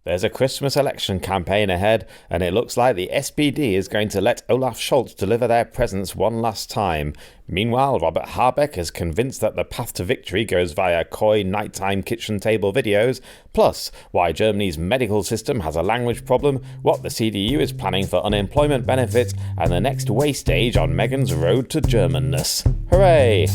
There's a Christmas election campaign ahead, and it looks like the SPD is going to let Olaf Scholz deliver their presents one last time. Meanwhile, Robert Habeck is convinced that the path to victory goes via coy nighttime kitchen table videos, plus why Germany's medical system has a language problem, what the CDU is planning for unemployment benefits, and the next way stage on Meghan's road to Germanness. Hooray!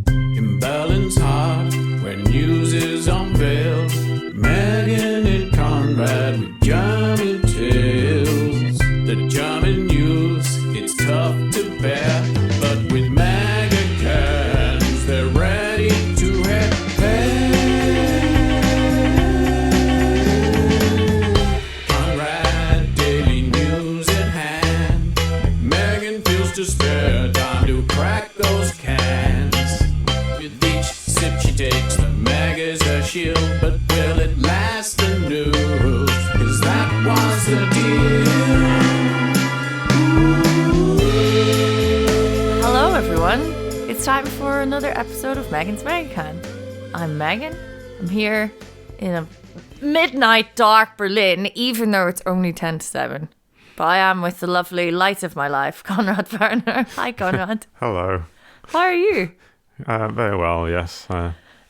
In Berlin's heart, where news is unveiled, Meghan and Conrad with German tales. The German news, it's tough to bear, but with mega cans, they're ready to head there. Conrad, daily news at hand. Meghan feels to spare time to crack those cans. With each sip she takes, the mag is her shield, but will it last the news? 'Cause that was the deal. Hello everyone, it's time for another episode of Megan's Megan. I'm Megan. I'm here in a midnight dark Berlin, even though it's only 10 to 7. But I am with the lovely light of my life, Conrad Werner. Hi Conrad. Hello. How are you? Very well, yes.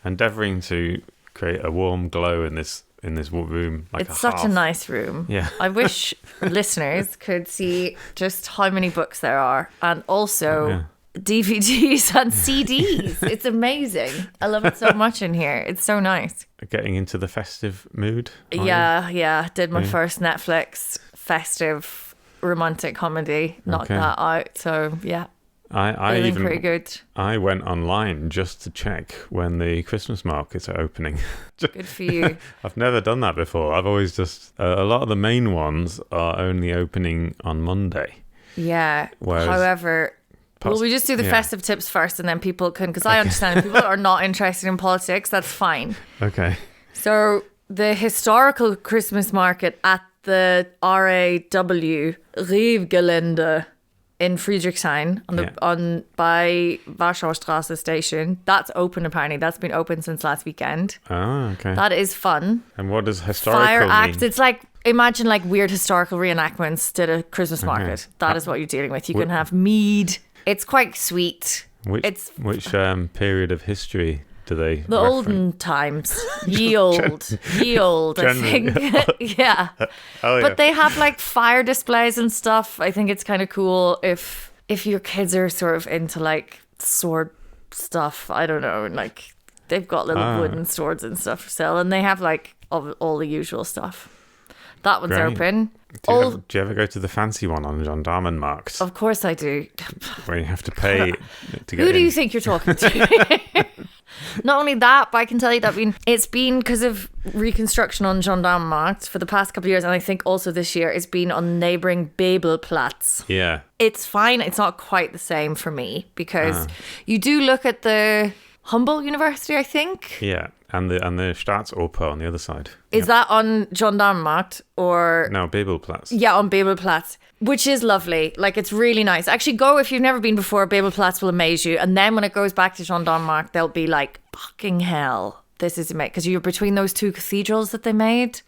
Endeavouring to create a warm glow in this room. It's such a nice room. Yeah. I wish listeners could see just how many books there are, and also DVDs and CDs. It's amazing. I love it so much in here. It's so nice. Getting into the festive mood. Yeah. Did my first Netflix festive romantic comedy. Knocked that out. So yeah. I even pretty good. I went online just to check when the Christmas markets are opening. Good for you. I've never done that before. I've always just a lot of the main ones are only opening on Monday. Yeah. Whereas however, will we just do the festive tips first, and then people can, because I understand if people are not interested in politics, that's fine. Okay. So the historical Christmas market at the RAW Reefgelände in Friedrichshain on by Warschauer Straße station. That's open apparently. That's been open since last weekend. Oh, okay. That is fun. And what does historical Fire mean? act. It's like, imagine like weird historical reenactments at a Christmas market. That is what you're dealing with. You can have mead. It's quite sweet. Which period of history do they The olden times. Ye old, I think. Yeah. But they have like fire displays and stuff. I think it's kind of cool if your kids are sort of into like sword stuff. I don't know. And like they've got little wooden swords and stuff for sale. And they have like all the usual stuff. That one's open. Do you ever go to the fancy one on Gendarmenmarkt? Of course I do. Where you have to pay to get Who in. do you think you're talking to? Not only that, but I can tell you that it's been because of reconstruction on Gendarmenmarkt for the past couple of years, and I think also this year it's been on neighbouring Bebelplatz. Yeah. It's fine. It's not quite the same for me because you do look at the Humboldt University, I think. Yeah. And the Staatsoper on the other side. Is that on Gendarmenmarkt or... No, Bebelplatz. Yeah, on Bebelplatz, which is lovely. Like, it's really nice. Actually, go if you've never been before. Bebelplatz will amaze you. And then when it goes back to Gendarmenmarkt, they'll be like, fucking hell, this is amazing. Because you're between those two cathedrals that they made.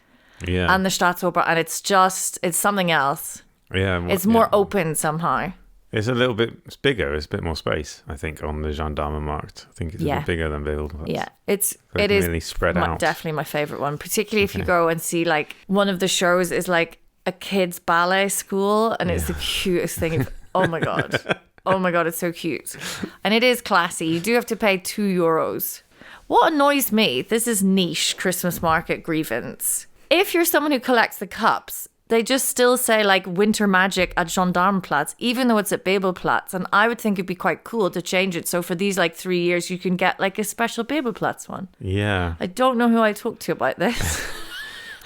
Yeah. And the Staatsoper. And it's something else. Yeah. It's more open somehow. It's a little bit bigger. It's a bit more space, I think, on the Gendarmenmarkt. I think it's a bit bigger than Bebelplatz. Yeah, it really is spread out. Definitely my favourite one, particularly if you go and see like one of the shows is like a kids ballet school, and it's the cutest thing. Oh my god, it's so cute, and it is classy. You do have to pay €2. What annoys me, this is niche Christmas market grievance. If you're someone who collects the cups, they just still say like Winter Magic at Gendarmenplatz, even though it's at Bebelplatz. And I would think it'd be quite cool to change it. So for these like 3 years, you can get like a special Bebelplatz one. Yeah. I don't know who I talked to about this.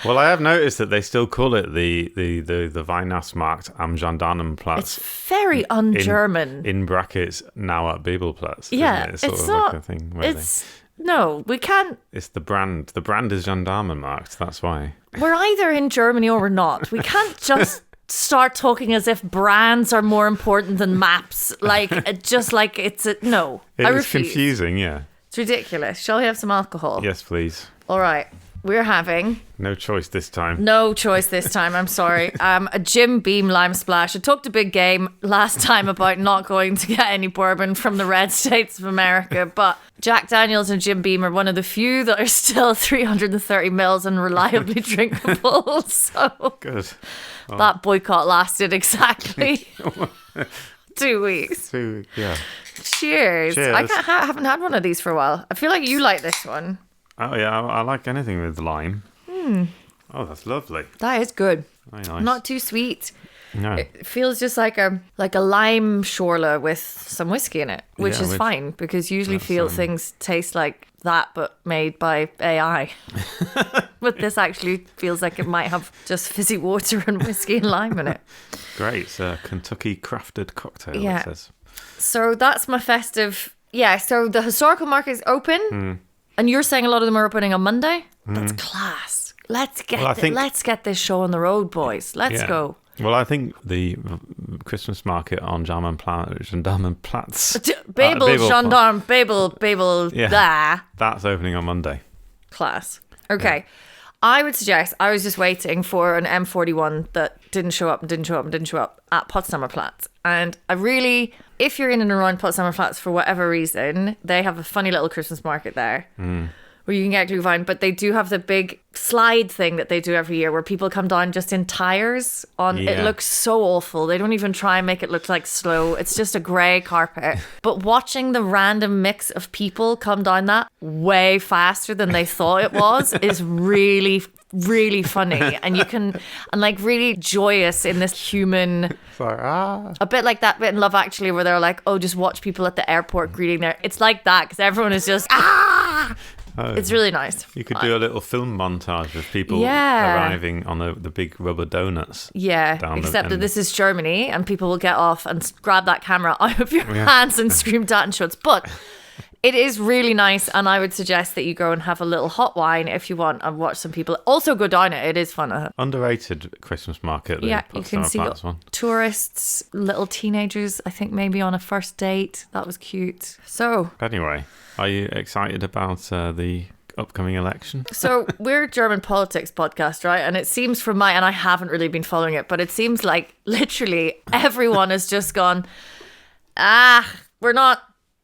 Well, I have noticed that they still call it the Weihnachtsmarkt am Gendarmenplatz. It's very un-German. In brackets, now at Bebelplatz. Yeah, it's sort of not, like a thing where no, we can't. It's the brand. The brand is Gendarmenmarkt. That's why. We're either in Germany or we're not. We can't just start talking as if brands are more important than maps. Like, just like it's a... No, I refuse. It's confusing, yeah. It's ridiculous. Shall we have some alcohol? Yes, please. All right. we're having... No choice this time. No choice this time, I'm sorry. A Jim Beam Lime Splash. I talked a big game last time about not going to get any bourbon from the red states of America, but Jack Daniels and Jim Beam are one of the few that are still 330 mils and reliably drinkable. So Good. Well, that boycott lasted exactly 2 weeks. yeah. Cheers. I haven't had one of these for a while. I feel like you like this one. Oh, yeah. I like anything with lime. Oh, that's lovely. That is good. Very nice. Not too sweet. No. It feels just like a lime shorla with some whiskey in it, which is fine because usually things taste like that but made by AI. But this actually feels like it might have just fizzy water and whiskey and lime in it. Great. It's a Kentucky crafted cocktail, Yeah. it says. So that's my festive. Yeah, so the historical market is open. And you're saying a lot of them are opening on Monday? That's class. Let's get this show on the road, boys. Let's go. Well, I think the Christmas market on Gendarmenplatz. Babel, gendarme, Babel, Yeah. That's opening on Monday. Class. Okay. Yeah. I would suggest, I was just waiting for an M41 that didn't show up at Potsdamer Platz. And I really, if you're in and around Potsdamer Platz for whatever reason, they have a funny little Christmas market there. Where you can get Glühwein, but they do have the big slide thing that they do every year where people come down just in tires on. It looks so awful. They don't even try and make it look like slow. It's just a grey carpet. But watching the random mix of people come down that way faster than they thought it was is really, really funny. And like really joyous in this human... A bit like that bit in Love Actually where they're like, oh, just watch people at the airport greeting their... It's like that because everyone is just... Oh, it's really nice. You could do a little film montage of people arriving on the big rubber donuts. Yeah, except that this is Germany and people will get off and grab that camera out of your hands and scream Datenschutzes. But it is really nice and I would suggest that you go and have a little hot wine if you want and watch some people. Also go down it. It is fun. Underrated Christmas market. Yeah, you can see tourists, little teenagers, I think maybe on a first date. That was cute. So... Anyway... Are you excited about the upcoming election? So we're a German politics podcast, right? And it seems and I haven't really been following it, but it seems like literally everyone has just gone,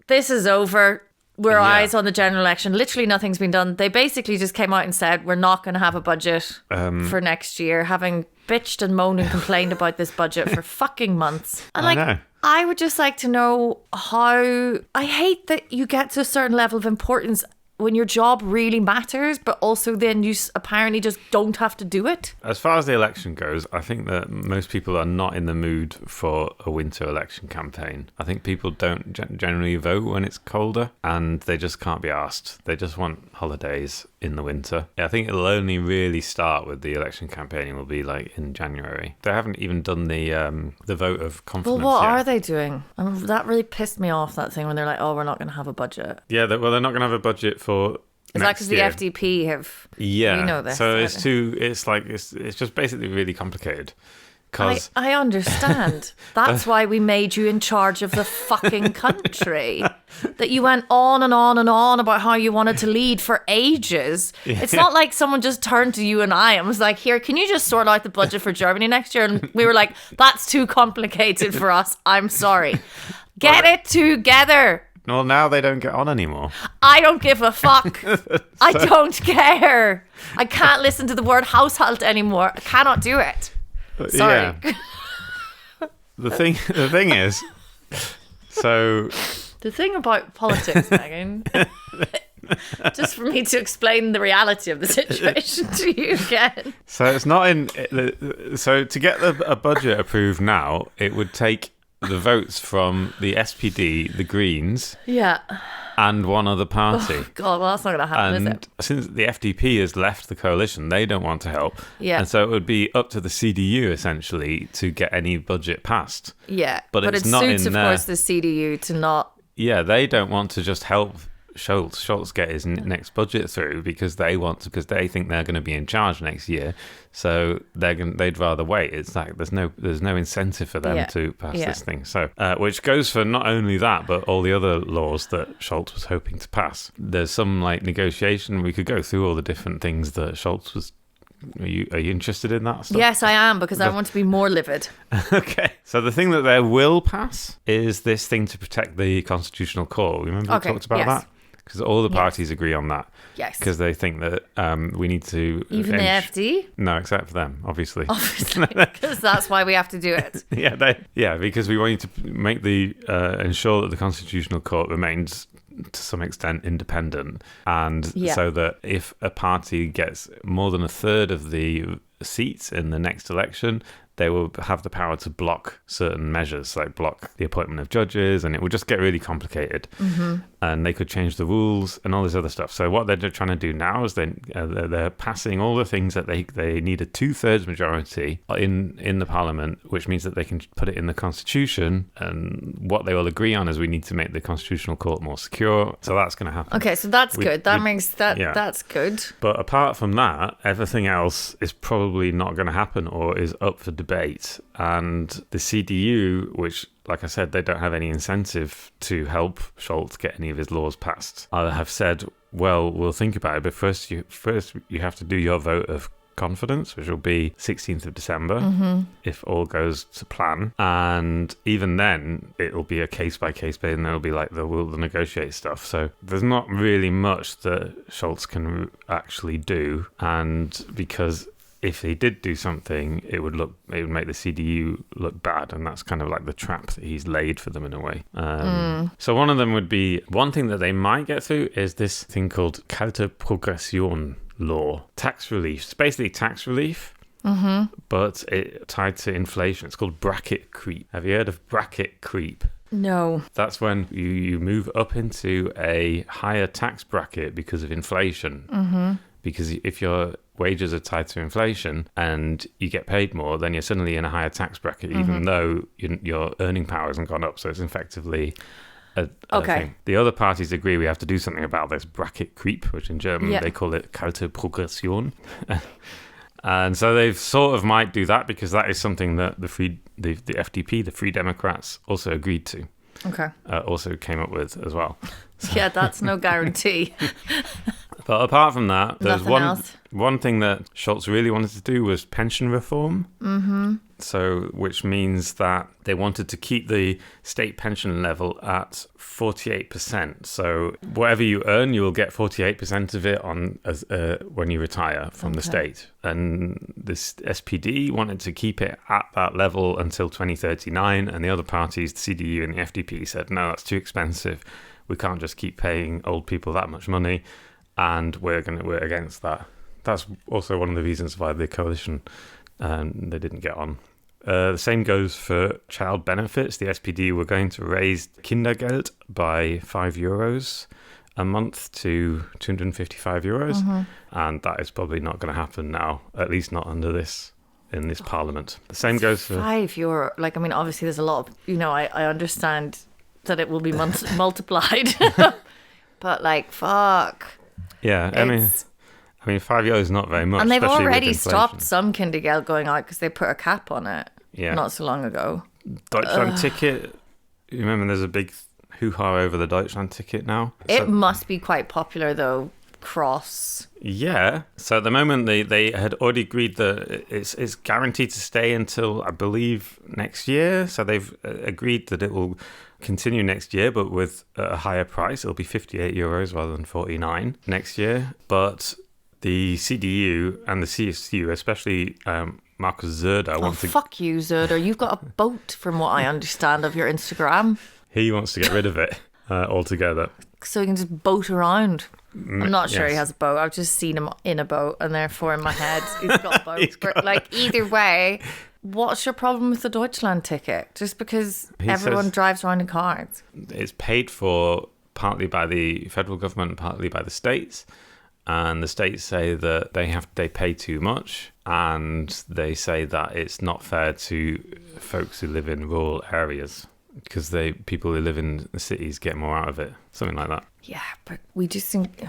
this is over. We're eyes on the general election. Literally nothing's been done. They basically just came out and said, we're not going to have a budget for next year, having bitched and moaned and complained about this budget for fucking months. And I would just like to know how... I hate that you get to a certain level of importance when your job really matters, but also then you apparently just don't have to do it. As far as the election goes, I think that most people are not in the mood for a winter election campaign. I think people don't generally vote when it's colder, and they just can't be asked. They just want holidays in the winter. I think it'll only really start with the election campaigning will be like in January. They haven't even done the vote of confidence yet. Well, what are they doing? That really pissed me off, that thing when they're like, oh, we're not going to have a budget. Yeah, they're not going to have a budget for Is that because the FDP have... Yeah. We know this. So it's just basically really complicated. I understand. That's why we made you in charge of the fucking country. That you went on and on and on about how you wanted to lead for ages. Yeah. It's not like someone just turned to you and I and was like, here, can you just sort out the budget for Germany next year? And we were like, that's too complicated for us. I'm sorry. Get it together. Well, now they don't get on anymore. I don't give a fuck. I don't care. I can't listen to the word household anymore. I cannot do it. Sorry. Yeah. The thing is, so... The thing about politics, Megan, just for me to explain the reality of the situation to you again. So it's not in... So to get a budget approved now, it would take the votes from the SPD, the Greens... Yeah. And one other party. Oh, God, well, that's not going to happen, is it? Since the FDP has left the coalition, they don't want to help. Yeah. And so it would be up to the CDU, essentially, to get any budget passed. Yeah. But it it's not suits, in of course, the CDU to not... Yeah, they don't want to just help Scholz get his next budget through because they think they're going to be in charge next year. So they'd rather wait. It's like there's no incentive for them to pass this thing. So which goes for not only that, but all the other laws that Scholz was hoping to pass. There's some like negotiation. We could go through all the different things that Scholz was. Are you interested in that stuff? Yes, I am, because I want to be more livid. Okay. So the thing that they will pass is this thing to protect the Constitutional Court. Remember we talked about that? Because all the parties agree on that. Yes. Because they think that we need to... Even the FD? No, except for them, obviously. Obviously, because that's why we have to do it. Because we want you to make ensure that the Constitutional Court remains to some extent independent, and so that if a party gets more than a third of the seats in the next election, they will have the power to block certain measures, like block the appointment of judges, and it will just get really complicated. And they could change the rules and all this other stuff. So what they're trying to do now is they're passing all the things that they need a 2/3 majority in the parliament, which means that they can put it in the constitution. And what they will agree on is we need to make the Constitutional Court more secure. So that's going to happen. Okay, so that's good. That's good. But apart from that, everything else is probably not going to happen or is up for debate. And the CDU, which, like I said, they don't have any incentive to help Scholz get any of his laws passed, have said, well, we'll think about it, but first you have to do your vote of confidence, which will be 16th of December, if all goes to plan. And even then, it'll be a case-by-case basis, and there'll be like we'll negotiate stuff. So there's not really much that Scholz can actually do, and because if he did do something, it would make the CDU look bad, and that's kind of like the trap that he's laid for them in a way. So one of them would be, one thing that they might get through is this thing called kalte Progression law, tax relief. It's basically tax relief, but it tied to inflation. It's called bracket creep. Have you heard of bracket creep? No. That's when you move up into a higher tax bracket because of inflation. Because if your wages are tied to inflation and you get paid more, then you're suddenly in a higher tax bracket, even though your earning power hasn't gone up. So it's effectively a thing. The other parties agree we have to do something about this bracket creep, which in German they call it kalte Progression. And so they sort of might do that because that is something that the FDP, the Free Democrats, also agreed to. Okay. Also came up with as well. Yeah, that's no guarantee. But apart from that, there's one thing that Scholz really wanted to do was pension reform. So, which means that they wanted to keep the state pension level at 48%. So, whatever you earn, you will get 48% of it when you retire from the state. And this SPD wanted to keep it at that level until 2039. And the other parties, the CDU and the FDP, said, no, that's too expensive. We can't just keep paying old people that much money. And we're against that. That's also one of the reasons why the coalition they didn't get on. The same goes for child benefits. The SPD were going to raise Kindergeld by €5 a month to €255, and that is probably not going to happen now. At least not in this parliament. The same goes for €5. Like, I mean, obviously there's a lot of, I understand that it will be multiplied, but like, fuck. Yeah, I mean, €5 is not very much. And they've already stopped some Kindergeld going out because they put a cap on it not so long ago. Deutschland ticket. You remember there's a big hoo-ha over the Deutschland ticket now? It must be quite popular though, cross. Yeah. So at the moment they had already agreed that it's guaranteed to stay until, I believe, next year. So they've agreed that it will continue next year, but with a higher price. It'll be €58 rather than 49 next year. But the CDU and the CSU, especially Markus Söder, fuck you, Söder. You've got a boat, from what I understand of your Instagram. He wants to get rid of it altogether, so he can just boat around. I'm not sure he has a boat. I've just seen him in a boat, and therefore in my head he's got a boat. But like, either way, what's your problem with the Deutschland ticket? Just because everyone drives around in cars? It's paid for partly by the federal government, partly by the states. And the states say that they pay too much, and they say that it's not fair to folks who live in rural areas. because people who live in the cities get more out of it, something like that. Yeah, but we just think,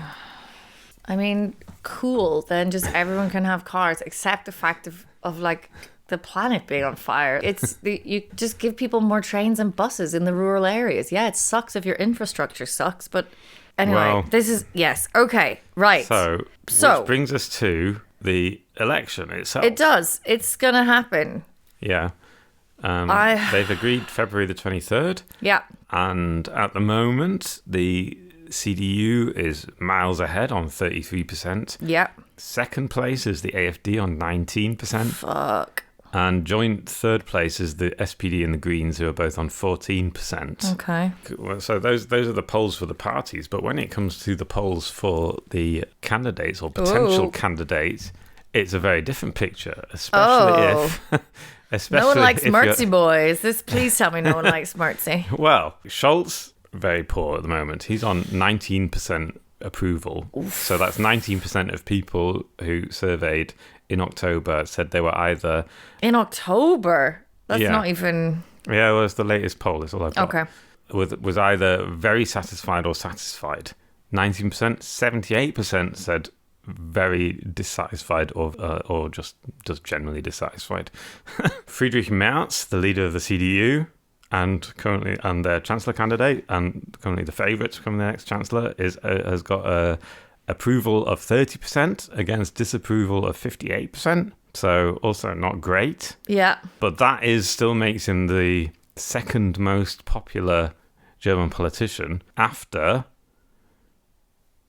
I mean, cool. Then just everyone can have cars, except the fact of like the planet being on fire. You just give people more trains and buses in the rural areas. Yeah, it sucks if your infrastructure sucks, but anyway, Well, this is, yes, okay, right. So which brings us to the election itself. It does. It's going to happen. Yeah. They've agreed February the 23rd. Yeah. And at the moment, the CDU is miles ahead on 33%. Yeah. Second place is the AFD on 19%. Fuck. And joint third place is the SPD and the Greens, who are both on 14%. Okay. So those are the polls for the parties. But when it comes to the polls for the candidates or potential candidates, it's a very different picture, especially if... no one likes Mertzy boys. Please tell me no one likes Mertzy. Well, Scholz, very poor at the moment. He's on 19% approval. Oof. So that's 19% of people who surveyed in October said they were either... In October? That's not even... Yeah, well, it's the latest poll. That's all I've got. Okay. Was either very satisfied or satisfied. 19%, 78% said very dissatisfied or just generally dissatisfied. Friedrich Merz, the leader of the CDU and their chancellor candidate and currently the favourite to become the next chancellor has got a approval of 30% against disapproval of 58%. So also not great. Yeah. But that still makes him the second most popular German politician after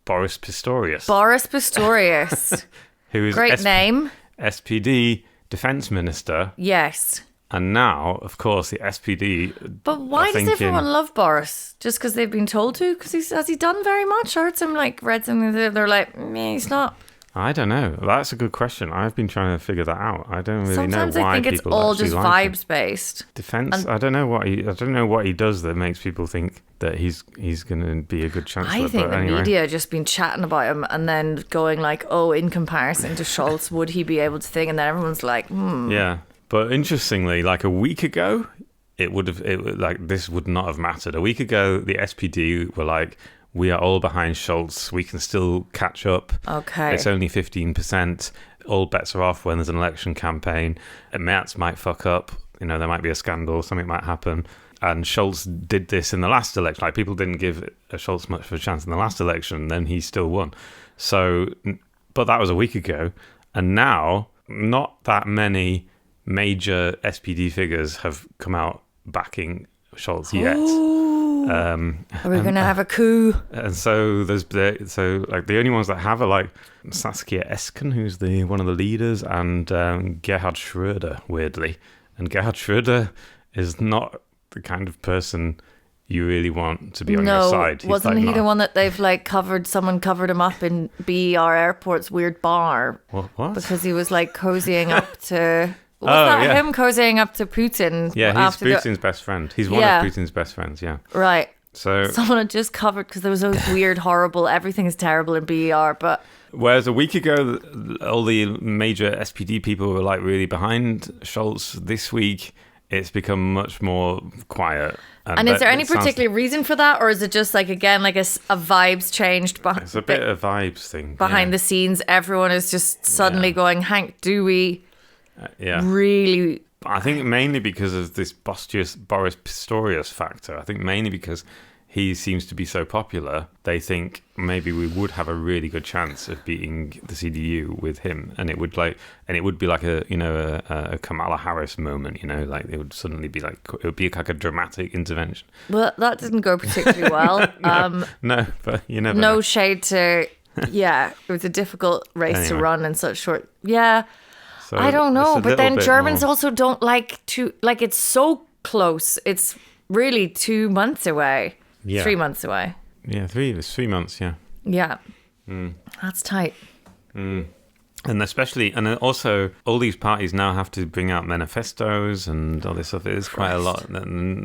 Boris Pistorius. Boris Pistorius. Who is great name. SPD defense minister. Yes. And now, of course, the SPD... But why does everyone love Boris? Just because they've been told to? Because has he done very much? I heard read something that they're like, he's not. I don't know. That's a good question. I've been trying to figure that out. I don't really Sometimes know why I think people it's all actually just like vibes based. Defense. I don't know what he does that makes people think that he's going to be a good chancellor. I think the media just been chatting about him and then going like, oh, in comparison to Scholz, would he be able to think? And then everyone's like, Yeah. But interestingly, like a week ago, this would not have mattered. A week ago, the SPD were like, we are all behind Scholz. We can still catch up. Okay. It's only 15%. All bets are off when there's an election campaign. And Merz might fuck up. There might be a scandal. Something might happen. And Scholz did this in the last election. Like, people didn't give Scholz much of a chance in the last election. Then he still won. So, but that was a week ago. And now, not that many major SPD figures have come out backing Scholz yet. Are we going to have a coup? And so the only ones that have are like Saskia Esken, who's one of the leaders, and Gerhard Schröder, weirdly. And Gerhard Schröder is not the kind of person you really want to be on your side. Wasn't he the one that they've someone covered him up in BER Airport's weird bar? What? Because he was cozying up to... him cozying up to Putin? Yeah, he's Putin's best friend. He's one of Putin's best friends, yeah. Right. So someone had just covered, because there was those weird, horrible, everything is terrible in BER, but... Whereas a week ago, all the major SPD people were really behind Scholz. This week, it's become much more quiet. And is there any particular reason for that? Or is it just again, a vibes changed? It's a bit of a vibes thing. Behind the scenes, everyone is just suddenly going, Hank, do we... really... I think mainly because of this Boris Pistorius factor. I think mainly because he seems to be so popular, they think maybe we would have a really good chance of beating the CDU with him, and it would be like a Kamala Harris moment, it would suddenly be it would be like a dramatic intervention. Well, that didn't go particularly well. No, but you never know. No shade to... Yeah, it was a difficult race to run in such short... Yeah. So I don't know, but then Germans also don't like to... it's so close. It's really 2 months away. Yeah. 3 months away. Yeah, it's 3 months, yeah. Yeah. That's tight. And also, all these parties now have to bring out manifestos and all this stuff. It is quite a lot. And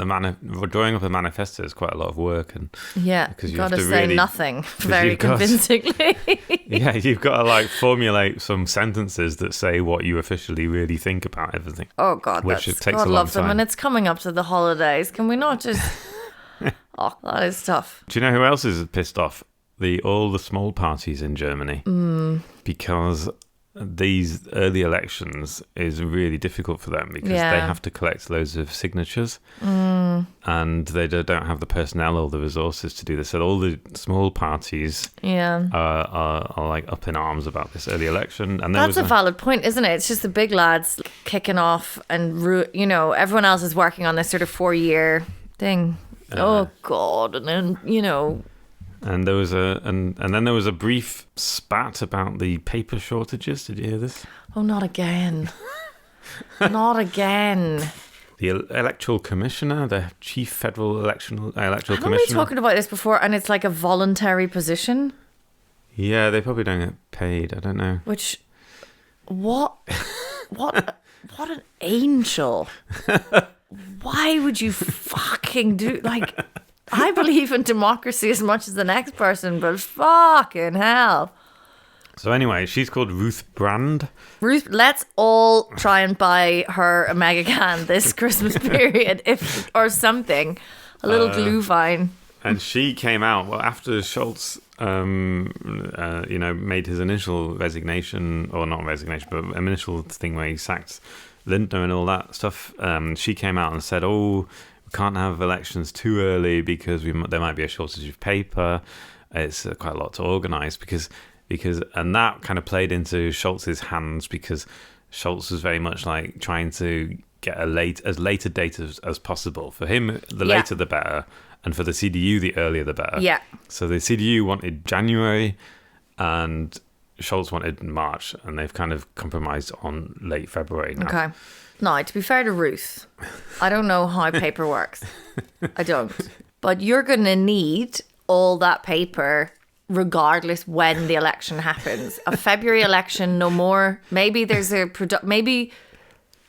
drawing up a manifesto is quite a lot of work. And yeah, because you got to say nothing very convincingly. Yeah, you've got to like formulate some sentences that say what you officially really think about everything. Oh God, which it takes God a long love them, time. and it's coming up to the holidays. Can we not just? Oh, that is tough. Do you know who else is pissed off? All the small parties in Germany, because these early elections is really difficult for them because they have to collect loads of signatures, and they don't have the personnel or the resources to do this. So all the small parties are like up in arms about this early election. And that's a valid point, isn't it? It's just the big lads kicking off, and everyone else is working on this sort of 4-year thing. Oh God, and then And there was and then there was a brief spat about the paper shortages. Did you hear this? Oh, not again. Not again. The electoral commissioner, the chief federal electoral Haven't commissioner. we talked about this before? And it's like a voluntary position. Yeah, they probably don't get paid. I don't know. Which, what an angel. Why would you fucking do, like, I believe in democracy as much as the next person, but fucking hell. So anyway, she's called Ruth Brand. Ruth, let's all try and buy her a mega can this Christmas period, or something. A little Glühwein. And she came out, after Scholz, made his initial resignation, or not resignation, but initial thing where he sacked Lindner and all that stuff. She came out and said, we can't have elections too early because there might be a shortage of paper. It's quite a lot to organise because and that kind of played into Scholz's hands because Scholz was very much like trying to get as late a date as possible. For him, the later the better, and for the CDU, the earlier the better. Yeah. So the CDU wanted January, and Scholz wanted March, and they've kind of compromised on late February now. Okay. Now, to be fair to Ruth, I don't know how paper works. I don't. But you're going to need all that paper regardless when the election happens. A February election, no more. Maybe there's maybe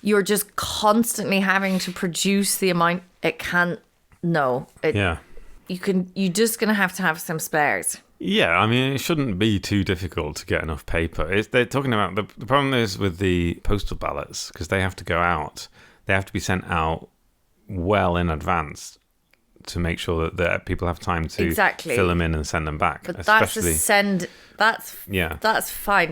you're just constantly having to produce the amount it can't. No. You're just going to have some spares. Yeah, I mean, it shouldn't be too difficult to get enough paper. They're talking about the problem is with the postal ballots because they have to go out. They have to be sent out well in advance to make sure that people have time to fill them in and send them back. But that's fine.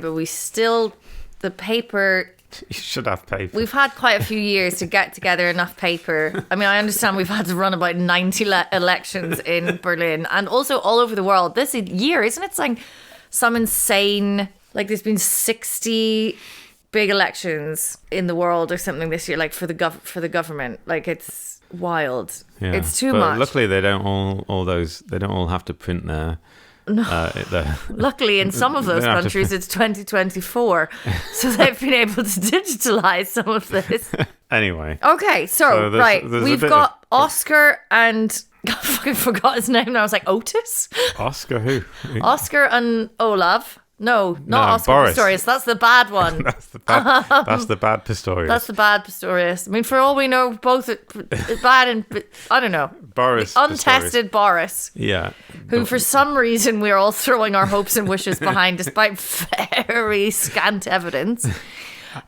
But the paper. You should have paper. We've had quite a few years to get together enough paper. I mean, I understand we've had to run about 90 elections in Berlin and also all over the world this year, isn't it? It's like some insane, like there's been 60 big elections in the world or something this year, like for the government. Like it's wild. Yeah. It's too much. Luckily, they don't all have to print their. No. Luckily, in some of those countries, it's 2024, so they've been able to digitalize some of this. Anyway. Okay, so right, we've got Oscar and I fucking forgot his name. And I was like, Otis. Oscar who? Oscar and Olaf. No, not Oscar Boris. Pistorius. That's the bad one. That's the bad Pistorius. That's the bad Pistorius. I mean, for all we know, both bad and I don't know. Boris. The untested Pistorius. Boris. Yeah. Who, for some reason, we're all throwing our hopes and wishes behind, despite very scant evidence.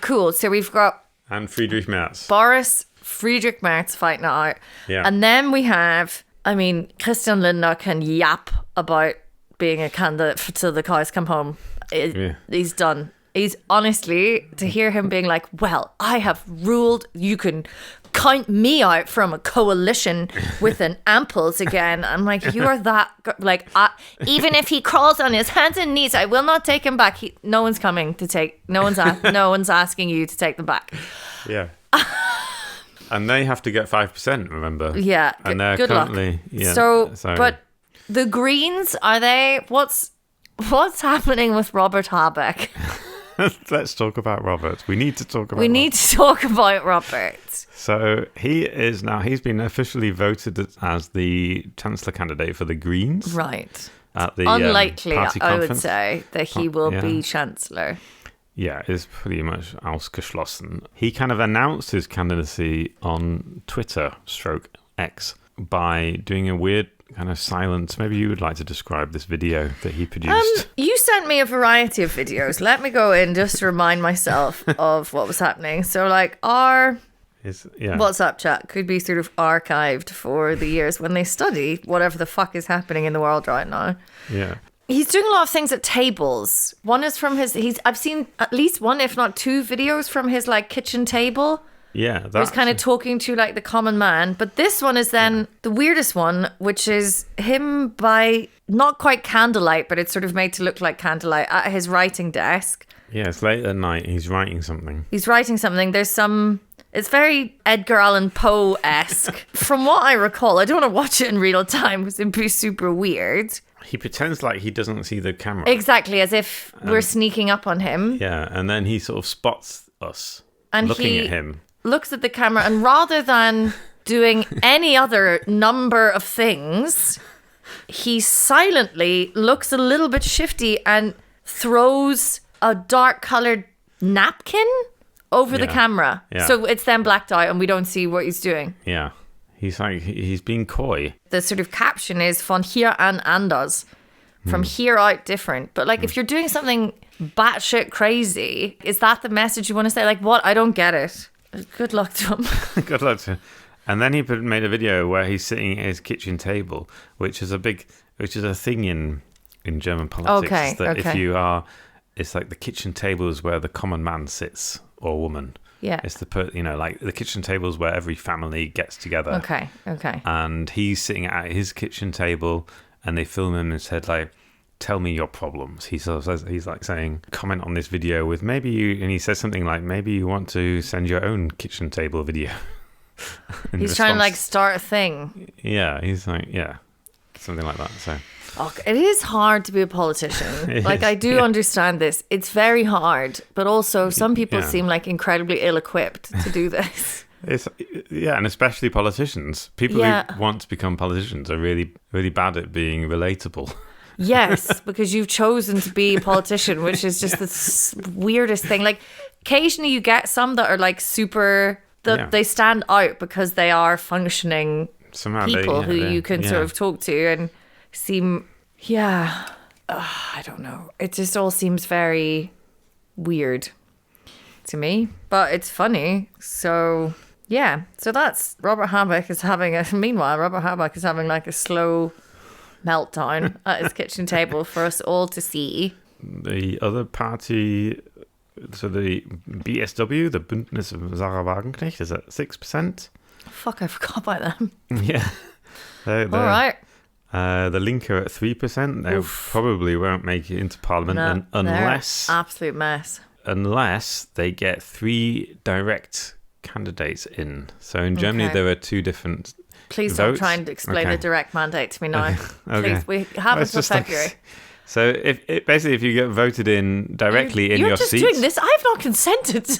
Cool. So we've got. And Friedrich Merz. Boris, Friedrich Merz fighting it out. Yeah. And then we have, Christian Lindner can yap about being a candidate till the cows come home. He's done. He's honestly, to hear him being like, well, I have ruled, you can count me out from a coalition with an amples again. I'm like, you are that, like, even if he crawls on his hands and knees, I will not take him back. No one's coming to take, no one's asking you to take them back. Yeah. And they have to get 5%, remember? Yeah. And they're good currently, luck. Yeah. So, but the Greens, are they, what's happening with Robert Habeck? Let's talk about Robert. We need to talk about Robert. So he's been officially voted as the Chancellor candidate for the Greens. Right. At the unlikely, party I would conference. say, that he will be Chancellor. Yeah, it's pretty much ausgeschlossen. He kind of announced his candidacy on Twitter /X by doing a weird kind of silence. Maybe you would like to describe this video that he produced. You sent me a variety of videos. Let me go in just to remind myself of what was happening. So, like, our WhatsApp chat could be sort of archived for the years when they study whatever the fuck is happening in the world right now. Yeah. He's doing a lot of things at tables. One is from I've seen at least one, if not two videos from his, like, kitchen table. Yeah. He's kind of talking to, like, the common man. But this one is then the weirdest one, which is him by not quite candlelight, but it's sort of made to look like candlelight at his writing desk. Yeah, it's late at night. He's writing something. There's some... It's very Edgar Allan Poe-esque. From what I recall, I don't want to watch it in real time because it'd be super weird. He pretends like he doesn't see the camera. Exactly, as if we're sneaking up on him. Yeah, and then he sort of spots us and looking at him. Looks at the camera, and rather than doing any other number of things, he silently looks a little bit shifty and throws a dark-coloured napkin over the camera. Yeah. So it's then blacked out and we don't see what he's doing. Yeah. He's being coy. The sort of caption is von hier an anders. From here out different. But like if you're doing something batshit crazy, is that the message you want to say? Like what? I don't get it. Good luck to him. Good luck to him. And then he made a video where he's sitting at his kitchen table, which is a thing in German politics. Okay, If you are, it's like the kitchen table is where the common man sits, or woman. Yeah. It's like the kitchen tables where every family gets together. Okay. And he's sitting at his kitchen table and they film him and said, like, tell me your problems. He sort of says, he's like saying, comment on this video with and he says something like, maybe you want to send your own kitchen table video. He's trying to like start a thing. Yeah. He's like, yeah, something like that. So. Oh, it is hard to be a politician. Like, I do understand this. It's very hard. But also, some people seem like incredibly ill-equipped to do this. And especially politicians. People who want to become politicians are really, really bad at being relatable. Yes, because you've chosen to be a politician, which is just the weirdest thing. Like, occasionally you get some that are like super... They stand out because they are functioning people who you can sort of talk to and... seem I don't know, it just all seems very weird to me, but it's funny. So that's Robert Habeck is having like a slow meltdown at his kitchen table for us all to see. The other party, so the BSW, the Bündnis of Sarah Wagenknecht, is at 6%. Fuck, I forgot about them. Yeah. They're, all right. The Link are at 3%. They probably won't make it into Parliament unless absolute mess. Unless they get 3 direct candidates in. So in Germany there are 2 different. Please votes. stop trying to explain the direct mandate to me now. Okay. Please, we have until February. Like, so if you get voted in directly in your seat. You're just doing this. I've not consented.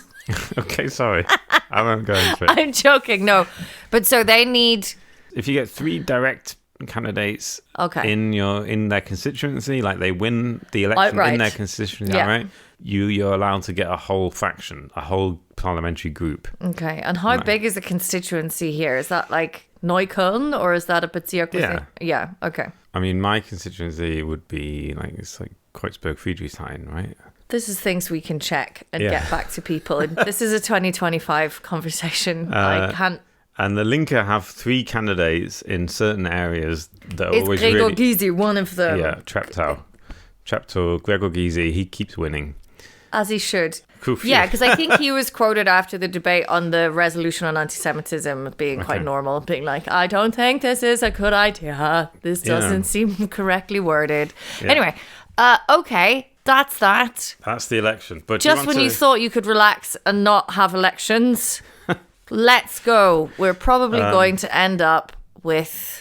Okay, sorry. I won't go into it. I'm joking. No, but so they need. If you get 3 direct candidates in their constituency, like they win the election in their constituency, right? You're allowed to get a whole faction, a whole parliamentary group. Okay, and how big is the constituency here? Is that like Neukölln or is that a Bezirk? Yeah, okay. I mean, my constituency would be like, it's like Kreuzberg Friedrichshain, right? This is things we can check and get back to people. And this is a 2025 conversation. I can't. And the Linke have 3 candidates in certain areas that are always Gregor really... Gysi, one of them. Yeah, Treptow, Gregor Gysi, he keeps winning. As he should. Yeah, because I think he was quoted after the debate on the resolution on anti-Semitism being quite normal, being like, I don't think this is a good idea. This doesn't seem correctly worded. Yeah. Anyway, okay, that's that. That's the election. But just when you thought you could relax and not have elections... Let's go. We're probably going to end up with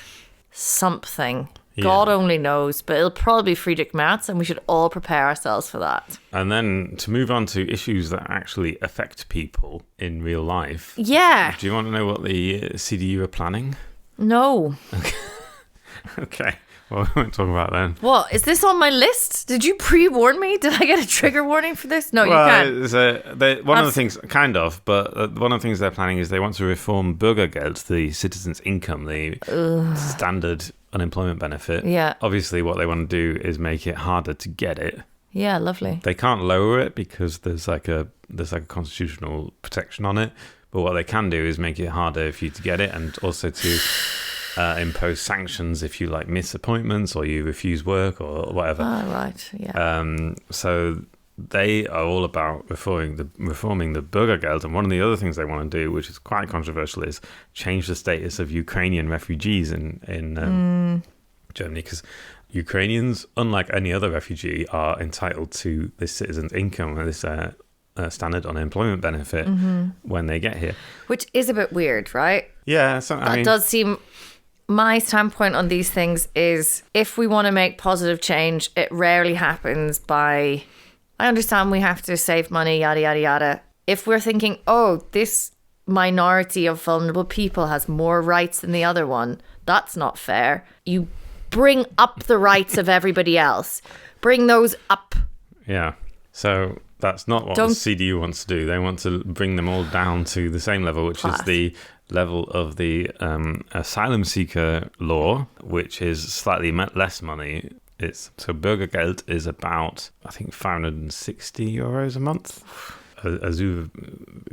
something. Yeah. God only knows, but it'll probably be Friedrich Merz, and we should all prepare ourselves for that. And then to move on to issues that actually affect people in real life. Yeah. Do you want to know what the CDU are planning? No. Okay. Well, we won't talk about that then. What? Is this on my list? Did you pre-warn me? Did I get a trigger warning for this? No, you can't. One of the things, kind of, but one of the things they're planning is they want to reform Bürgergeld, the citizens' income, the standard unemployment benefit. Yeah. Obviously, what they want to do is make it harder to get it. Yeah, lovely. They can't lower it because there's like a constitutional protection on it. But what they can do is make it harder for you to get it, and also to impose sanctions if you like miss appointments or you refuse work or whatever. Oh, right. Yeah. So they are all about reforming the Bürgergeld, and one of the other things they want to do, which is quite controversial, is change the status of Ukrainian refugees in Germany, because Ukrainians, unlike any other refugee, are entitled to this citizen's income and this standard unemployment benefit when they get here. Which is a bit weird, right? Yeah, so I mean, does seem... My standpoint on these things is, if we want to make positive change, it rarely happens by... I understand we have to save money, yada, yada, yada. If we're thinking, oh, this minority of vulnerable people has more rights than the other one, that's not fair. You bring up the rights of everybody else. Bring those up. Yeah. So that's not what the CDU wants to do. They want to bring them all down to the same level, which is the level of the asylum seeker law, which is slightly less money. So Bürgergeld is about, I think, 560 euros a month. Azul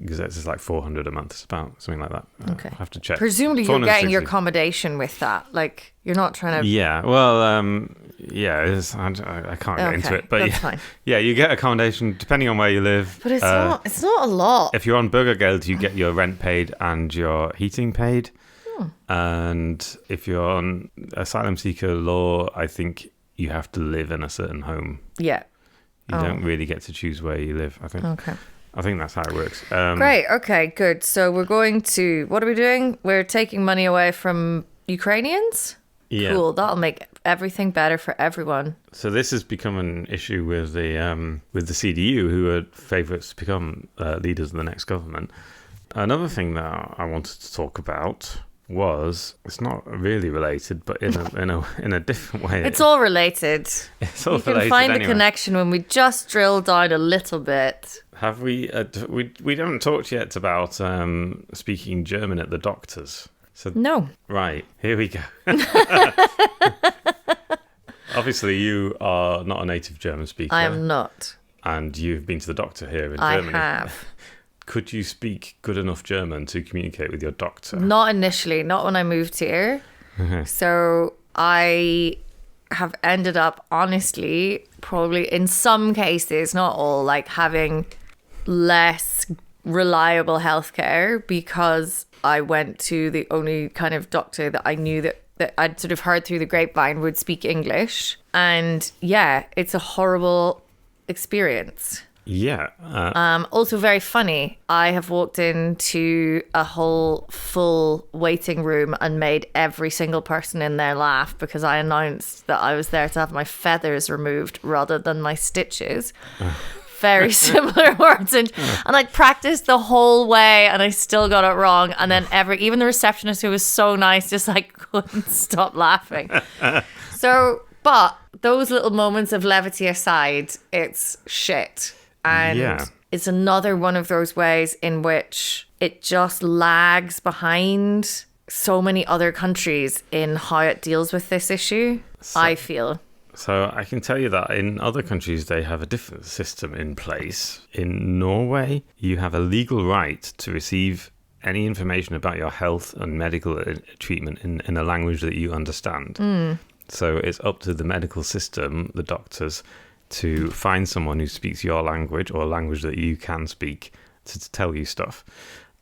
Gazette is like 400 a month. It's about something like that. Okay. I have to check. Presumably you're getting your accommodation with that. Like, you're not trying to... Yeah, well, I can't get into it. But that's fine. Yeah, you get accommodation depending on where you live. But it's not a lot. If you're on Bürgergeld, you get your rent paid and your heating paid. And if you're on asylum seeker law, I think you have to live in a certain home. Yeah. You don't really get to choose where you live, I think. Okay. I think that's how it works. Great. Okay, good. So we're going to... What are we doing? We're taking money away from Ukrainians? Yeah. Cool. That'll make everything better for everyone. So this has become an issue with the CDU, who are favourites to become leaders of the next government. Another thing that I wanted to talk about was, it's not really related, but in a different way. It's all related. It's all you can related find anyway. the connection when we just drill down a little bit. Have we? We haven't talked yet about speaking German at the doctors. So No. Right, here we go. Obviously, you are not a native German speaker. I am not. And you've been to the doctor here in Germany. I have. Could you speak good enough German to communicate with your doctor? Not initially, not when I moved here. So I have ended up, honestly, probably in some cases, not all, like having less reliable healthcare because I went to the only kind of doctor that I knew that I'd sort of heard through the grapevine would speak English. And yeah, it's a horrible experience. Yeah. Also very funny. I have walked into a whole full waiting room and made every single person in there laugh because I announced that I was there to have my feathers removed rather than my stitches. Very similar words. And I'd practiced the whole way and I still got it wrong. And then even the receptionist, who was so nice, just like couldn't stop laughing. So, but those little moments of levity aside, it's shit. And it's another one of those ways in which it just lags behind so many other countries in how it deals with this issue, I feel. So I can tell you that in other countries, they have a different system in place. In Norway, you have a legal right to receive any information about your health and medical treatment in a language that you understand. So it's up to the medical system, the doctors, to find someone who speaks your language or a language that you can speak to tell you stuff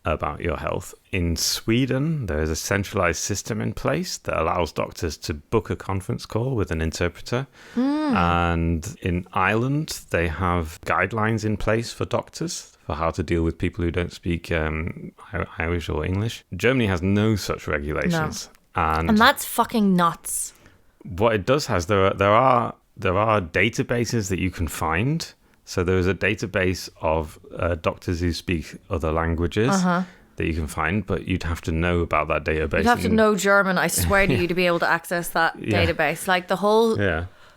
about your health. In Sweden, there is a centralized system in place that allows doctors to book a conference call with an interpreter. And in Ireland, they have guidelines in place for doctors for how to deal with people who don't speak Irish or English. Germany has no such regulations. No. And that's fucking nuts. What it does has, there are databases that you can find. So there is a database of doctors who speak other languages that you can find, but you'd have to know about that database. You'd have to know German, I swear to you, to be able to access that database. Like the whole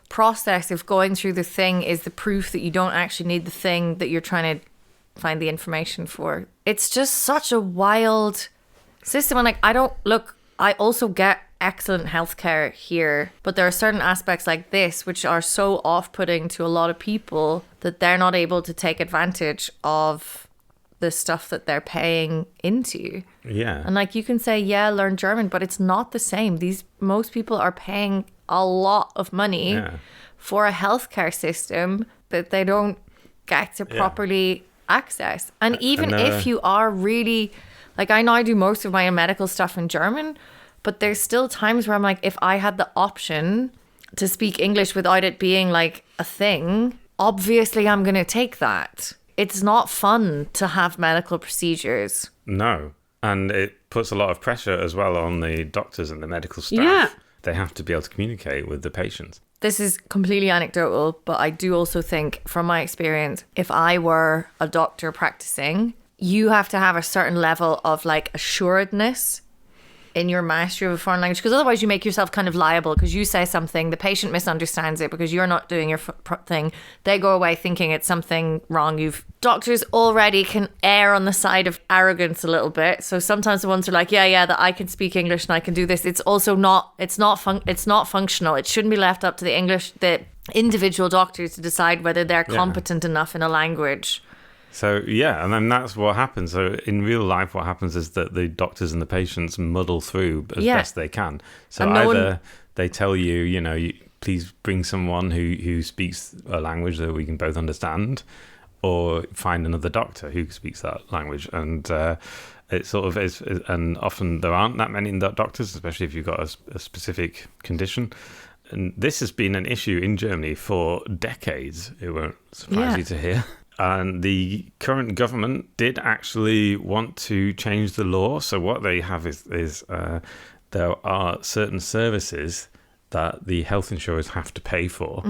process of going through the thing is the proof that you don't actually need the thing that you're trying to find the information for. It's just such a wild system. And like, I also get excellent healthcare here, but there are certain aspects like this which are so off-putting to a lot of people that they're not able to take advantage of the stuff that they're paying into. Yeah. And like, you can say, yeah, learn German, but it's not the same. Most people are paying a lot of money for a healthcare system that they don't get to properly access. And even if you are really, like, I know I do most of my medical stuff in German, but there's still times where I'm like, if I had the option to speak English without it being like a thing, obviously I'm going to take that. It's not fun to have medical procedures. No. And it puts a lot of pressure as well on the doctors and the medical staff. Yeah. They have to be able to communicate with the patients. This is completely anecdotal, but I do also think, from my experience, if I were a doctor practicing, you have to have a certain level of like assuredness in your mastery of a foreign language, because otherwise you make yourself kind of liable, because you say something, the patient misunderstands it because you're not doing your thing. They go away thinking it's something wrong. Doctors already can err on the side of arrogance a little bit. So sometimes the ones who are like, that I can speak English and I can do this. It's also not, it's not functional. It shouldn't be left up to the individual doctors to decide whether they're competent enough in a language. So, and then that's what happens. So, in real life, what happens is that the doctors and the patients muddle through as best they can. So, either they tell you, please bring someone who speaks a language that we can both understand, or find another doctor who speaks that language. And it sort of is, and often there aren't that many doctors, especially if you've got a specific condition. And this has been an issue in Germany for decades. It won't surprise you to hear. And the current government did actually want to change the law. So what they have is there are certain services that the health insurers have to pay for.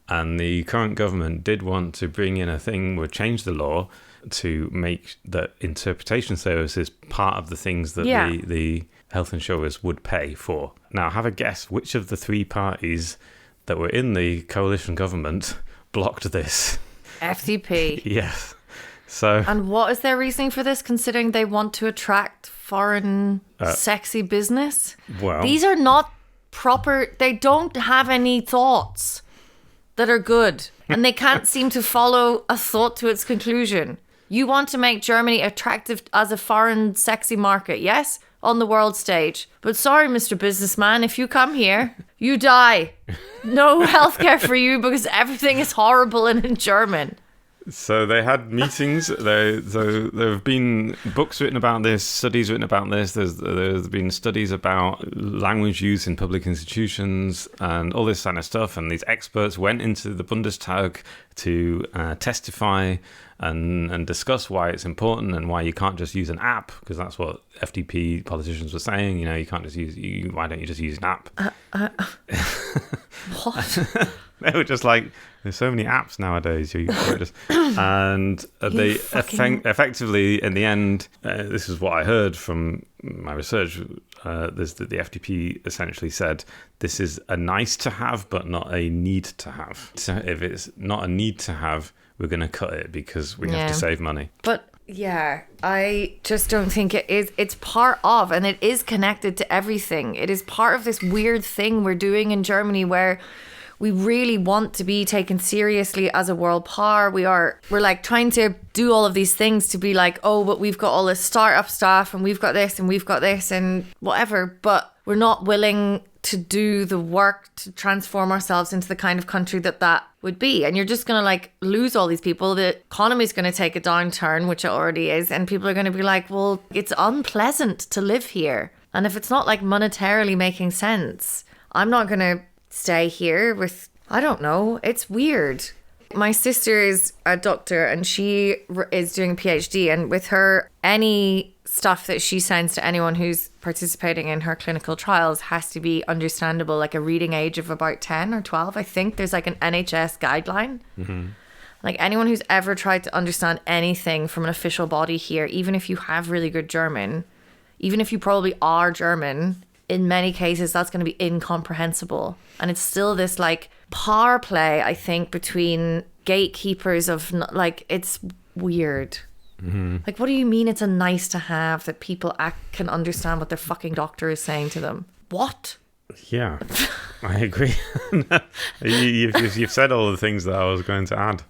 And the current government did want to bring in a thing where change the law to make the interpretation services part of the things that the health insurers would pay for. Now, have a guess which of the three parties that were in the coalition government blocked this. FDP. Yes. So. And what is their reasoning for this, considering they want to attract foreign sexy business? Well, these are not proper. They don't have any thoughts that are good, and they can't seem to follow a thought to its conclusion. You want to make Germany attractive as a foreign sexy market, yes, on the world stage. But sorry, Mr. Businessman, if you come here, you die. No healthcare for you because everything is horrible and in German. So they had meetings. There have been books written about this, studies written about this. There's been studies about language use in public institutions and all this kind of stuff. And these experts went into the Bundestag to testify and discuss why it's important and why you can't just use an app, because that's what FDP politicians were saying. You can't just use. Why don't you just use an app? What? They were just like, there's so many apps nowadays. And they effectively, in the end, this is what I heard from my research, that the FDP essentially said, this is a nice to have, but not a need to have. So if it's not a need to have, we're going to cut it because we have to save money. But I just don't think it is. It's part of, and it is connected to everything. It is part of this weird thing we're doing in Germany where we really want to be taken seriously as a world power. We're like trying to do all of these things to be like, oh, but we've got all this startup stuff and we've got this and whatever. But we're not willing to do the work to transform ourselves into the kind of country that would be. And you're just going to like lose all these people. The economy is going to take a downturn, which it already is. And people are going to be like, well, it's unpleasant to live here. And if it's not like monetarily making sense, I'm not going to stay here with, I don't know, it's weird. My sister is a doctor and she is doing a PhD, and with her, any stuff that she sends to anyone who's participating in her clinical trials has to be understandable, like a reading age of about 10 or 12. I think there's like an NHS guideline. Mm-hmm. Like anyone who's ever tried to understand anything from an official body here, even if you have really good German, even if you probably are German, in many cases that's going to be incomprehensible. And it's still this like power play, I think, between gatekeepers of like, it's weird. Mm-hmm. Like, what do you mean it's a nice to have that people can understand what their fucking doctor is saying to them? what? Yeah, I agree. You've said all the things that I was going to add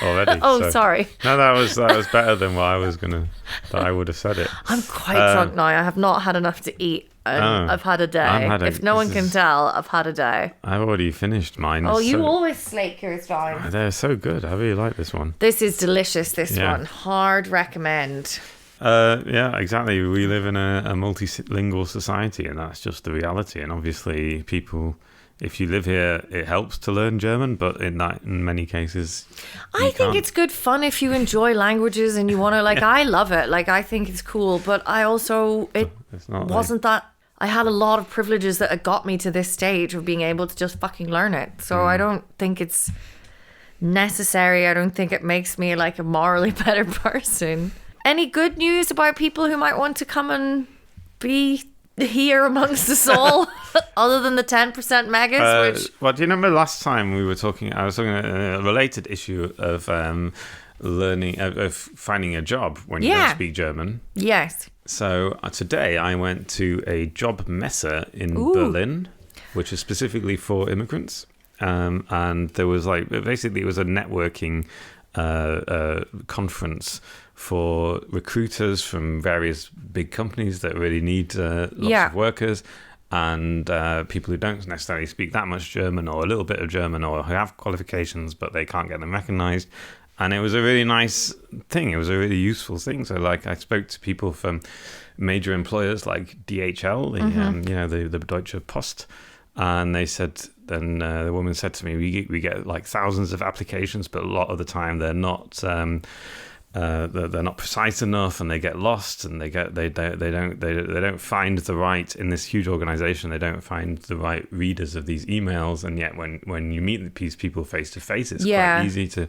already. Sorry. No, that was better than what I was that I would have said it. I'm quite drunk now. I have not had enough to eat. And I've had a day. If no one can tell, I've had a day. I've already finished mine. Oh, you always slake yours down. They're so good. I really like this one. This is delicious, this one. Hard recommend. Yeah, exactly. We live in a multilingual society, and that's just the reality. And obviously, people, if you live here, it helps to learn German, but in many cases, I think it's good fun if you enjoy languages and you want to, I love it. I think it's cool, but I also, I had a lot of privileges that got me to this stage of being able to just fucking learn it. So I don't think it's necessary. I don't think it makes me a morally better person. Any good news about people who might want to come and be here amongst us all, other than the 10% megas? Well, do you remember last time we were talking? I was talking a related issue of learning, of finding a job when you don't speak German. Yes. So today I went to a job messe in Berlin, which is specifically for immigrants, and there was basically it was a networking conference for recruiters from various big companies that really need lots of workers, and people who don't necessarily speak that much German or a little bit of German or who have qualifications but they can't get them recognized. And it was a really nice thing. It was a really useful thing. So I spoke to people from major employers like DHL, the Deutsche Post, and they said, then the woman said to me, we get thousands of applications, but a lot of the time they're not they're not precise enough, and they get lost, and they don't find the right, in this huge organization, they don't find the right readers of these emails. And yet when you meet these people face to face, it's quite easy to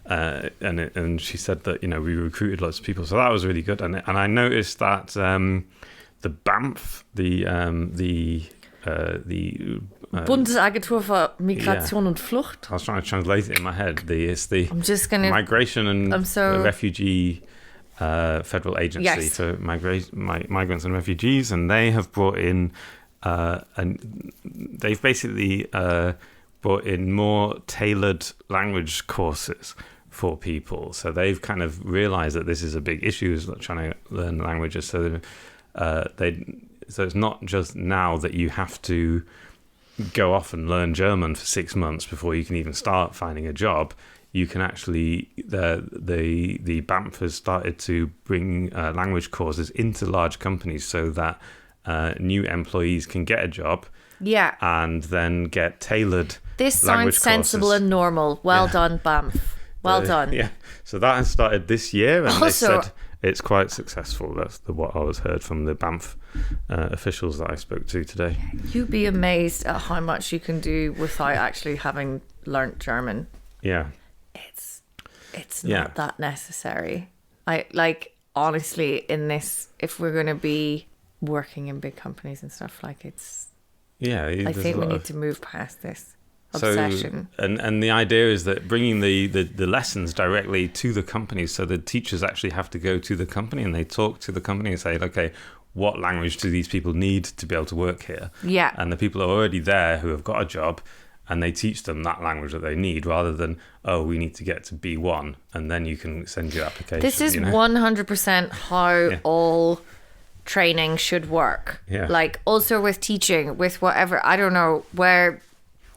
and she said that we recruited lots of people, so that was really good. And I noticed that the BAMF, the Bundesagentur für Migration und Flucht. I was trying to translate it in my head. It's the Migration and Refugee Federal Agency for Migrants and Refugees, and they have brought in they've basically brought in more tailored language courses for people. So they've kind of realized that this is a big issue, is trying to learn languages. So so it's not just now that you have to go off and learn German for 6 months before you can even start finding a job. You can actually, the BAMF has started to bring language courses into large companies so that new employees can get a job. Yeah. And then get tailored This language sounds sensible courses. And normal. Well done, BAMF. Well done. Yeah. So that has started this year, and they said it's quite successful. That's what I was heard from the BAMF officials that I spoke to today. You'd be amazed at how much you can do without actually having learnt German. Yeah. It's not that necessary. Honestly, in this, if we're going to be working in big companies and stuff, it's... Yeah, I think we need to move past this obsession. So, and the idea is that bringing the lessons directly to the companies, so the teachers actually have to go to the company and they talk to the company and say, okay, what language do these people need to be able to work here? Yeah. And the people are already there who have got a job, and they teach them that language that they need, rather than, we need to get to B1 and then you can send your application. This is 100% how all training should work. Yeah. Also with teaching, with whatever, I don't know, where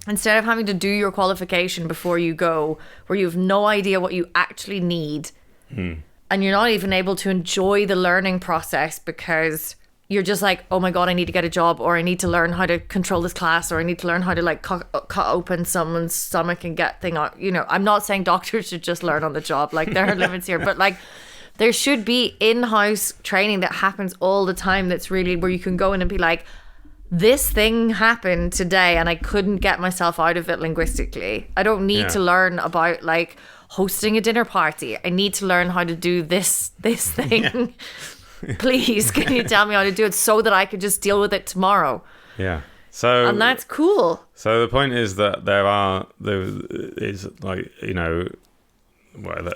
instead of having to do your qualification before you go, where you have no idea what you actually need, and you're not even able to enjoy the learning process because you're just oh my God, I need to get a job, or I need to learn how to control this class, or I need to learn how to cut open someone's stomach and get thing out. I'm not saying doctors should just learn on the job. There are limits here, but there should be in-house training that happens all the time. That's really where you can go in and be this thing happened today and I couldn't get myself out of it linguistically. I don't need to learn about hosting a dinner party. I need to learn how to do this thing. Yeah. Please, can you tell me how to do it so that I could just deal with it tomorrow? Yeah. And that's cool. So the point is that there is the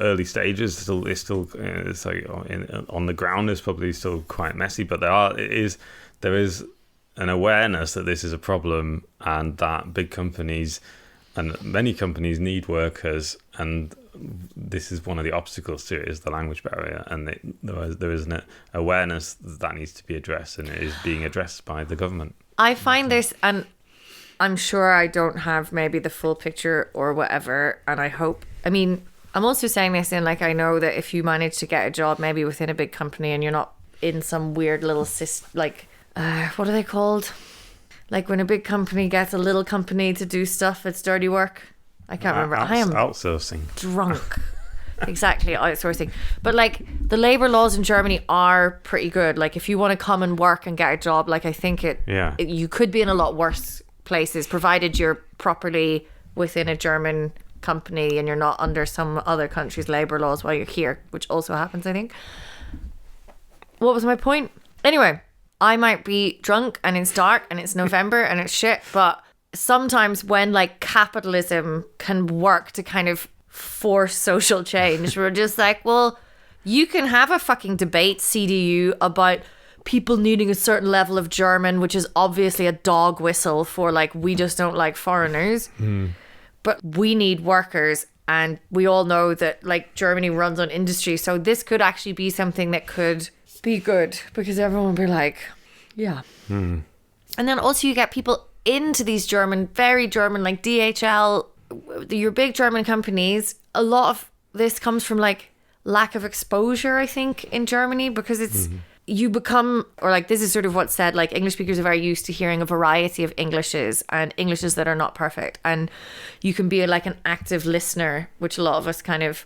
early stages it's on the ground is probably still quite messy, but there is an awareness that this is a problem and that big companies and many companies need workers, and this is one of the obstacles to it is the language barrier, and there is an awareness that needs to be addressed, and it is being addressed by the government. I find this, and I'm sure I don't have maybe the full picture or whatever, and I'm also saying this in like, I know that if you manage to get a job maybe within a big company and you're not in some weird little what are they called? Like when a big company gets a little company to do stuff, it's dirty work. I can't remember. I am outsourcing. Drunk. Exactly, outsourcing. But like the labor laws in Germany are pretty good. Like if you want to come and work and get a job, like I think you could be in a lot worse places, provided you're properly within a German company and you're not under some other country's labor laws while you're here, which also happens, I think. What was my point? Anyway, I might be drunk and it's dark and it's November and it's shit, but sometimes when like capitalism can work to kind of force social change, we're just like, well, you can have a fucking debate, CDU, about people needing a certain level of German, which is obviously a dog whistle for like, we just don't like foreigners. But we need workers, and we all know that like Germany runs on industry, so this could actually be something that could be good, because everyone would be like, yeah. And then also you get people into these very German, like DHL, your big German companies. A lot of this comes from like lack of exposure, I think, in Germany, because it's you become, or like this is sort of what's said, like English speakers are very used to hearing a variety of Englishes and Englishes that are not perfect, and you can be like an active listener, which a lot of us kind of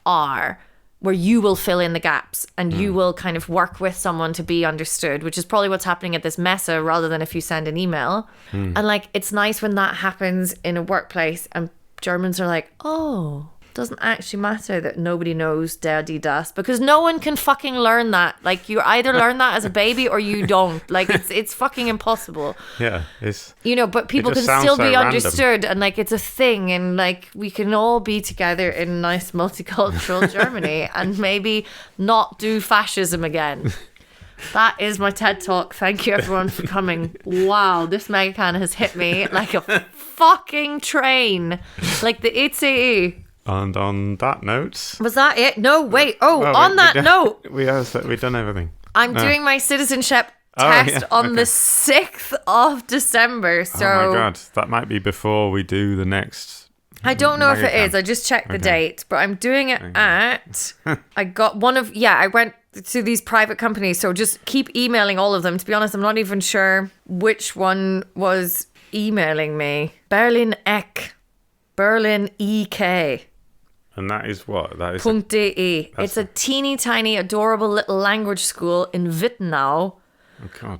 are, where you will fill in the gaps and you will kind of work with someone to be understood, which is probably what's happening at this Messe rather than if you send an email. And like it's nice when that happens in a workplace and Germans are like, oh, doesn't actually matter that nobody knows der die das, because no one can fucking learn that. Like you either learn that as a baby or you don't. Like it's fucking impossible. Yeah, it's, but people can still be understood, and like it's a thing, and like we can all be together in nice multicultural Germany and maybe not do fascism again. That is my TED Talk. Thank you everyone for coming. Wow, this megacan has hit me like a fucking train, like the ICE. And on that note... Was that it? No, wait. On that note... We've done everything. I'm doing my citizenship test on the 6th of December. So, oh my God. That might be before we do the next... I don't know if it is. I just checked the date. But I'm doing it at... I got one of... Yeah, I went to these private companies. So just keep emailing all of them. To be honest, I'm not even sure which one was emailing me. Berlin EK. And that is what? That is .de. It's a teeny tiny adorable little language school in Wittenau,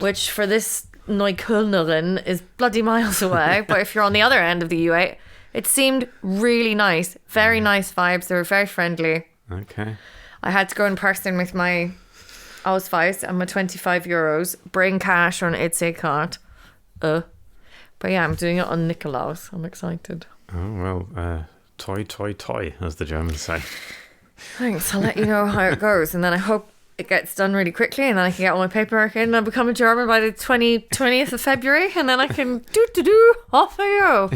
which for this Neuköllnerin is bloody miles away. But if you're on the other end of the U8, it seemed really nice. Very nice vibes. They were very friendly. Okay. I had to go in person with my Ausweis and my €25, bring cash on IC card. But yeah, I'm doing it on Nikolaus. I'm excited. Oh, well, toy, as the Germans say. Thanks, I'll let you know how it goes, and then I hope it gets done really quickly, and then I can get all my paperwork in and I'll become a German by the 20th of February, and then I can off I go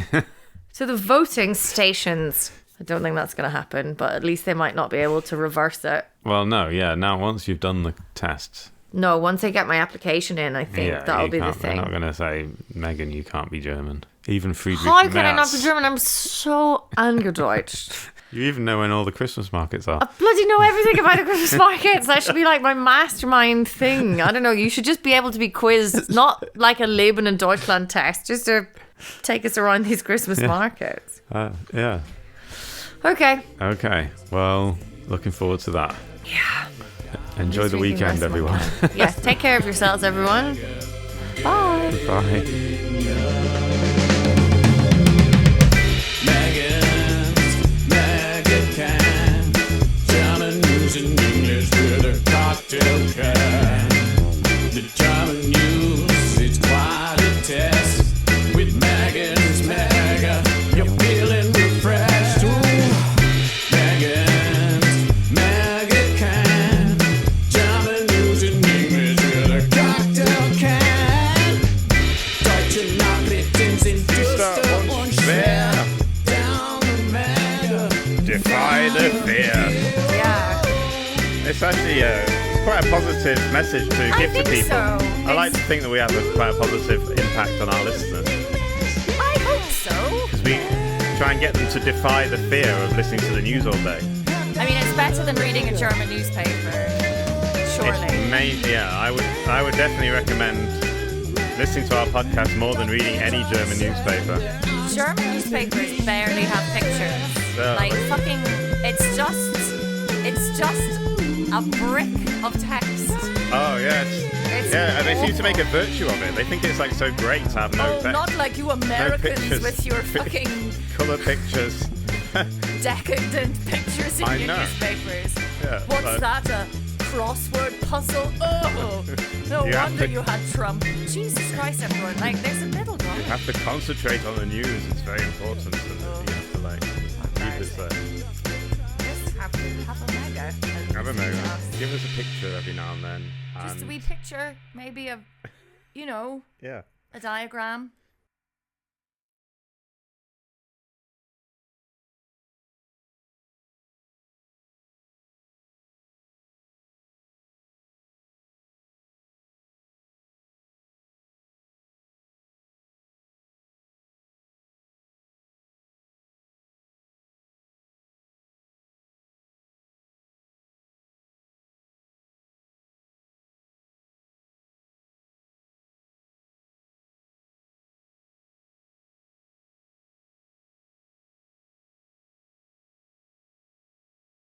to the voting stations. I don't think that's going to happen, but at least they might not be able to reverse it. Well, no, yeah, now once you've done the tests. No, once I get my application in, I think that'll be the thing. They're not going to say, Megan, you can't be German. Even Friedrich How Merz. can I not be German? I'm so angedeutscht. You even know when all the Christmas markets are. I bloody know everything about the Christmas markets. That should be like my mastermind thing. I don't know. You should just be able to be quizzed, not like a Leben in Deutschland test, just to take us around these Christmas markets. Yeah. Okay. Well, looking forward to that. Yeah. Enjoy the weekend, everyone. Yes. Take care of yourselves, everyone. Bye. Bye. German news in English with a cocktail can. The German news, it's quite a test. With Megan's Mega, you're feeling refreshed. Ooh, Megan's Mega can. German news in English with a cocktail can. it's quite a positive message to give to people. So. I like to think that we have quite a positive impact on our listeners. I hope so. Because we try and get them to defy the fear of listening to the news all day. I mean, it's better than reading a German newspaper. Surely. I would definitely recommend listening to our podcast more than reading any German newspaper. German newspapers barely have pictures. No. Like fucking, it's just a brick of text. Oh yeah, and they seem to make a virtue of it. They think it's like so great to have no text. Not like you Americans pictures. with your fucking colour pictures. decadent pictures in your newspapers. Yeah, What's that? A crossword puzzle? Oh, no wonder you had Trump. Jesus Christ, everyone! Like, there's a middle ground. You have to concentrate on the news. It's very important, and you have to like keep this there. Just have a mega. Have a mega. Give us a picture every now and then. Just a wee picture, maybe of, yeah, a diagram.